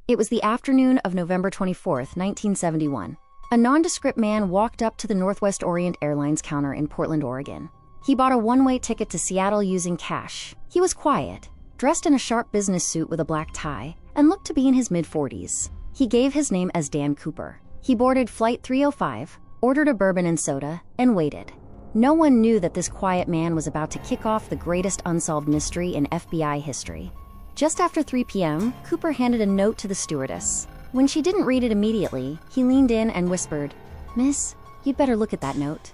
It was the afternoon of November 24th, 1971. A nondescript man walked up to the Northwest Orient Airlines counter in Portland, Oregon. He bought a one-way ticket to Seattle using cash. He was quiet, dressed in a sharp business suit with a black tie, and looked to be in his mid-40s. He gave his name as Dan Cooper. He boarded Flight 305, ordered a bourbon and soda, and waited. No one knew that this quiet man was about to kick off the greatest unsolved mystery in FBI history. Just after 3 p.m., Cooper handed a note to the stewardess. When she didn't read it immediately, he leaned in and whispered, "Miss, you'd better look at that note.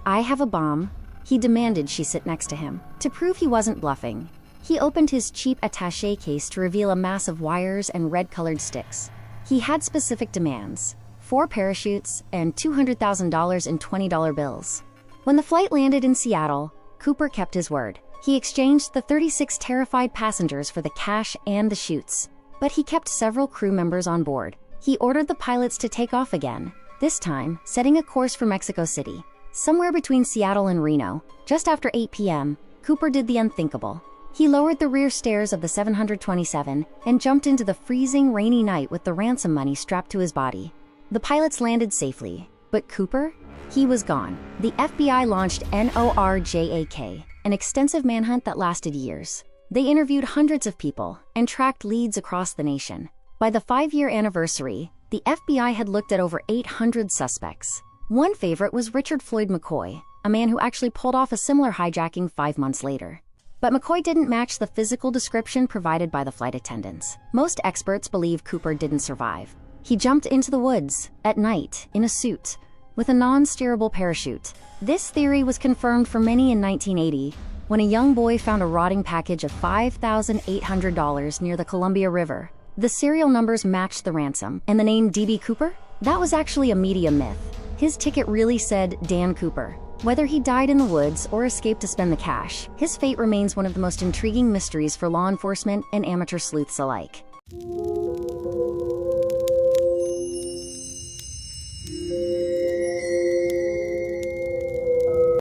I have a bomb." He demanded she sit next to him. To prove he wasn't bluffing, he opened his cheap attaché case to reveal a mass of wires and red-colored sticks. He had specific demands: 4 parachutes and $200,000 in $20 bills. When the flight landed in Seattle, Cooper kept his word. He exchanged the 36 terrified passengers for the cash and the chutes. But he kept several crew members on board. He ordered the pilots to take off again, this time setting a course for Mexico City. Somewhere between Seattle and Reno, just after 8 p.m., Cooper did the unthinkable. He lowered the rear stairs of the 727 and jumped into the freezing, rainy night with the ransom money strapped to his body. The pilots landed safely, but Cooper? He was gone. The FBI launched NORJAK, an extensive manhunt that lasted years. They interviewed hundreds of people and tracked leads across the nation. By the 5-year anniversary, the FBI had looked at over 800 suspects. One favorite was Richard Floyd McCoy, a man who actually pulled off a similar hijacking 5 months later. But McCoy didn't match the physical description provided by the flight attendants. Most experts believe Cooper didn't survive. He jumped into the woods, at night, in a suit, with a non-steerable parachute. This theory was confirmed for many in 1980, when a young boy found a rotting package of $5,800 near the Columbia River. The serial numbers matched the ransom, and the name D.B. Cooper? That was actually a media myth. His ticket really said Dan Cooper. Whether he died in the woods or escaped to spend the cash, his fate remains one of the most intriguing mysteries for law enforcement and amateur sleuths alike.